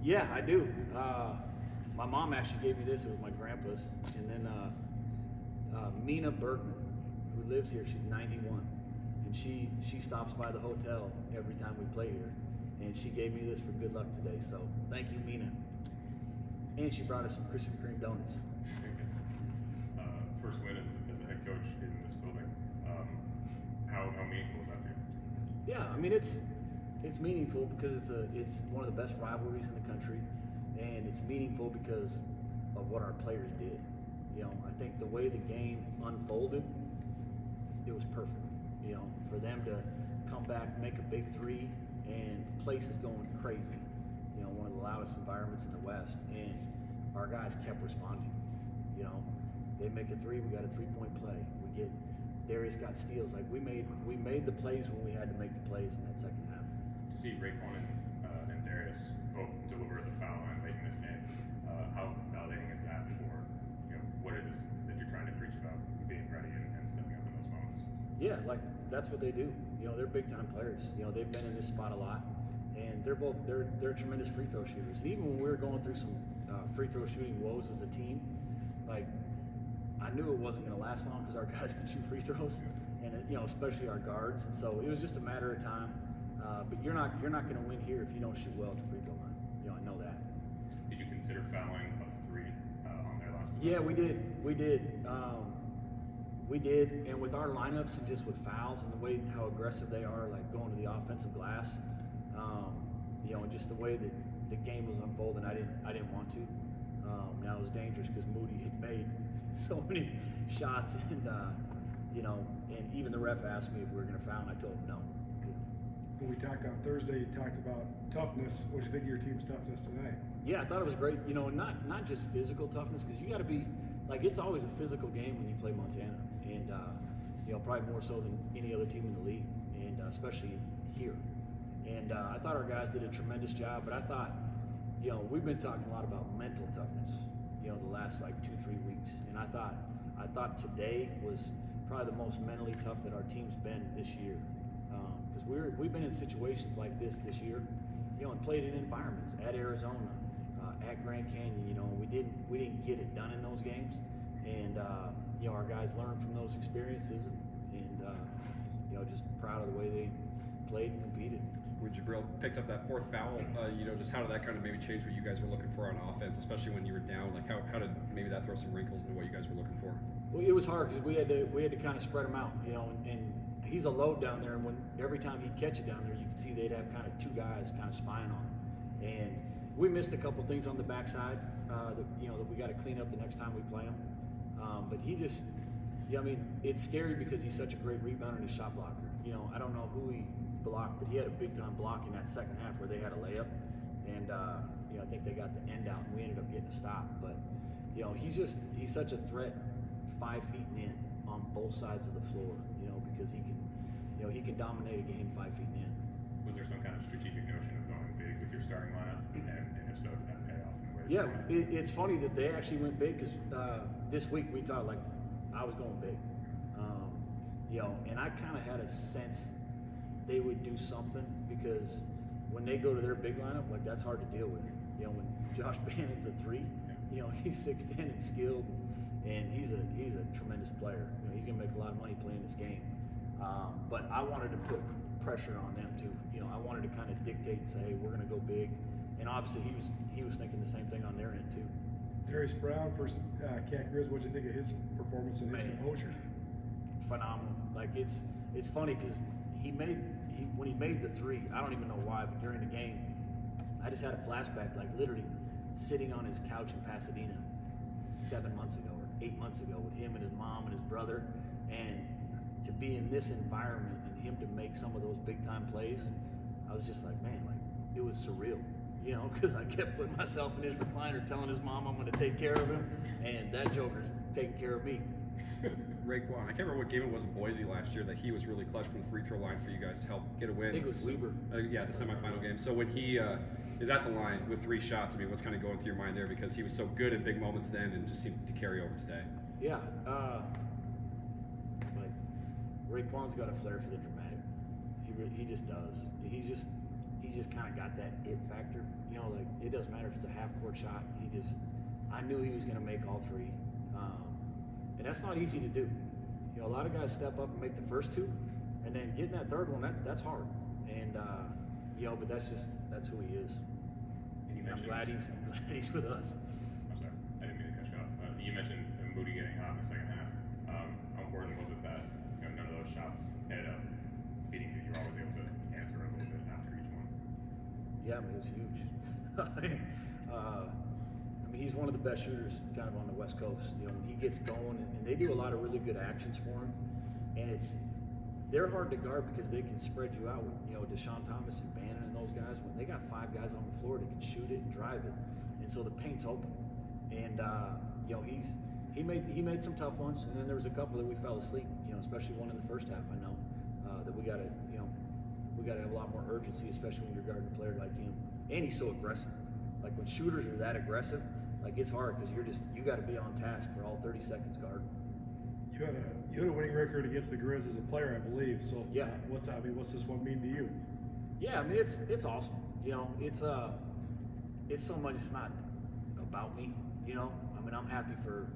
Yeah, I do. My mom actually gave me this. It was my grandpa's. And then Mina Burton, who lives here, she's 91. And she stops by the hotel every time we play here. And she gave me this for good luck today. So thank you, Mina. And she brought us some Krispy Kreme donuts. First win as a head coach in this building. How meaningful is that for you? Yeah, I mean it's meaningful because it's one of the best rivalries in the country, and it's meaningful because of what our players did. You know, I think the way the game unfolded, it was perfect. You know, for them to come back, make a big three, and the place is going crazy. You know, one of the loudest environments in the West, and our guys kept responding. You know, they make a three, we got a 3-point play. Darius got steals. Like we made the plays when we had to make the plays in that second half. To see Raekwon and Darius both deliver the foul line late in this game, how validating is that for what it is that you're trying to preach about, being ready and stepping up in those moments? Yeah, like that's what they do. You know, they're big time players. You know, they've been in this spot a lot, and they're tremendous free throw shooters. And even when we were going through some free throw shooting woes as a team, like I knew it wasn't going to last long because our guys can shoot free throws, and especially our guards. And so it was just a matter of time. But you're not going to win here if you don't shoot well at the free throw line. You know, I know that. Did you consider fouling up three on their last possession? Yeah, we did. We did, and with our lineups and just with fouls and the way how aggressive they are, like going to the offensive glass, and just the way that the game was unfolding, I didn't want to. Now it was dangerous because Moody had made so many shots, and and even the ref asked me if we were going to foul, and I told him no. When we talked on Thursday, you talked about toughness. What do you think of your team's toughness tonight? Yeah, I thought it was great. You know, not just physical toughness, because you got to be like, it's always a physical game when you play Montana, and probably more so than any other team in the league, and especially here. And I thought our guys did a tremendous job, but I thought, we've been talking a lot about mental toughness, the last like 2-3 weeks, and I thought today was probably the most mentally tough that our team's been this year, because we've been in situations like this year, and played in environments at Arizona, at Grand Canyon, we didn't get it done in those games, and our guys learned from those experiences, and just proud of the way they played and competed. When Jibril picked up that fourth foul, just how did that kind of maybe change what you guys were looking for on offense, especially when you were down? Like how did maybe that throw some wrinkles into what you guys were looking for? Well, it was hard because we had to kind of spread them out, and he's a load down there, and every time he'd catch it down there, you could see they'd have kind of two guys kind of spying on him, and we missed a couple things on the backside that we got to clean up the next time we play him. But he just, it's scary because he's such a great rebounder and a shot blocker. I don't know who he blocked, but he had a big time block in that second half where they had a layup, and I think they got the end out, and we ended up getting a stop. But he's such a threat 5 feet in on both sides of the floor, because he can dominate a game 5 feet in. Was there some kind of strategic notion of going big with your starting lineup, and if so, did that pay off? Yeah, it's funny that they actually went big because this week we talked like I was going big, and I kind of had a sense they would do something because when they go to their big lineup, like that's hard to deal with. When Josh Bannon's a three, he's 6'10" and skilled, and he's a tremendous player. He's gonna make a lot of money playing this game. But I wanted to put pressure on them too. I wanted to kind of dictate and say, hey, we're gonna go big, and obviously he was thinking the same thing on their end too. Darius Brown versus Cat Grizz, what do you think of his performance and his composure? Phenomenal. Like it's funny because when he made the three, I don't even know why, but during the game, I just had a flashback, like literally sitting on his couch in Pasadena 7 months ago or 8 months ago with him and his mom and his brother, and to be in this environment and him to make some of those big time plays, I was just like, man, like it was surreal, because I kept putting myself in his recliner telling his mom I'm going to take care of him, and that joker's taking care of me. Raekwon, I can't remember what game it was in Boise last year that he was really clutch from the free throw line for you guys to help get a win. I think it was Weber. Yeah, the semifinal game. So when he is at the line with 3 shots, I mean, what's kind of going through your mind there, because he was so good in big moments then and just seemed to carry over today? Yeah, like Raekwon's got a flair for the dramatic. He just does. He's he's just kind of got that it factor. You know, like it doesn't matter if it's a half court shot. I knew he was going to make all three, and that's not easy to do. You know, a lot of guys step up and make the first two, and then getting that third one, that's hard. And you know, but that's who he is. And you I'm mentioned, glad he's with us. I'm sorry, I didn't mean to cut you off. You mentioned Moody getting hot in the second half. How important was it that none of those shots ended up beating you? You were always able to answer a little bit after each one. Yeah, I mean, it was huge. I mean, he's one of the best shooters kind of on the West Coast. You know, he gets going, and they do a lot of really good actions for him. And they're hard to guard because they can spread you out. You know, Deshaun Thomas and Bannon and those guys, when they got 5 guys on the floor that can shoot it and drive it, and so the paint's open. And you know, he made some tough ones, and then there was a couple that we fell asleep. You know, especially one in the first half. I know that we got to have a lot more urgency, especially when you're guarding a player like him. And he's so aggressive. Like when shooters are that aggressive, like it's hard because you got to be on task for all 30 seconds guard. You had a winning record against the Grizz as a player, I believe. So yeah, what's this one mean to you? Yeah, I mean it's awesome. You know, it's so much. It's not about me. You know, I mean I'm happy for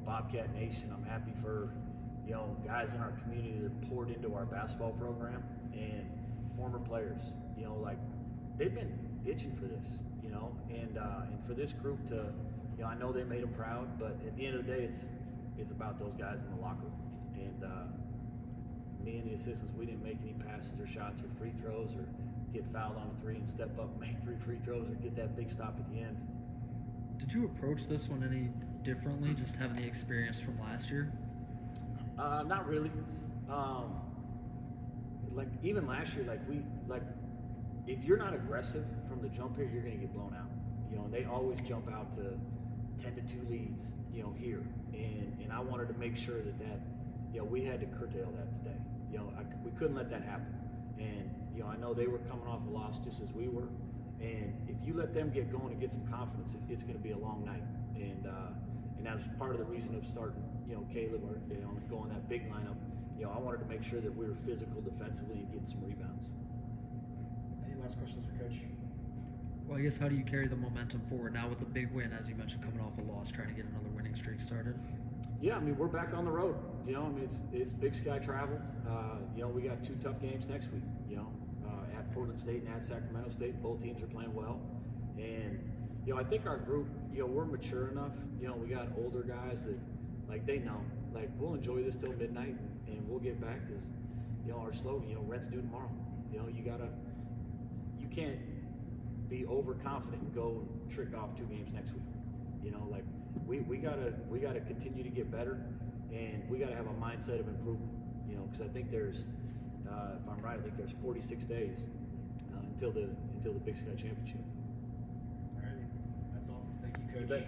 Bobcat Nation. I'm happy for guys in our community that poured into our basketball program and former players. You know, like they've been itching for this. You know, and for this group to, I know they made them proud, but at the end of the day, it's about those guys in the locker room. And me and the assistants, we didn't make any passes or shots or free throws or get fouled on a 3 and step up and make 3 free throws or get that big stop at the end. Did you approach this one any differently, just having the experience from last year? Not really. Like even last year, if you're not aggressive from the jump here, you're going to get blown out. You know, and they always jump out to 10-2 leads, here. And I wanted to make sure that we had to curtail that today. We couldn't let that happen. And, I know they were coming off a loss just as we were. And if you let them get going and get some confidence, it's going to be a long night. And that was part of the reason of starting, Caleb or, going that big lineup. I wanted to make sure that we were physical defensively and getting some rebounds. Any last questions for Coach? Well, I guess how do you carry the momentum forward now with the big win, as you mentioned, coming off a loss, trying to get another winning streak started? Yeah, I mean, we're back on the road. I mean, it's Big Sky travel. We got 2 tough games next week, at Portland State and at Sacramento State. Both teams are playing well. And, I think our group, we're mature enough. We got older guys that, they know. We'll enjoy this till midnight and we'll get back because, our slogan, rent's due tomorrow. You can't be overconfident and go and trick off 2 games next week. We gotta continue to get better, and we gotta have a mindset of improvement. Because I think there's, if I'm right, I think there's 46 days until the Big Sky Championship. All right, that's all. Thank you, Coach. You bet.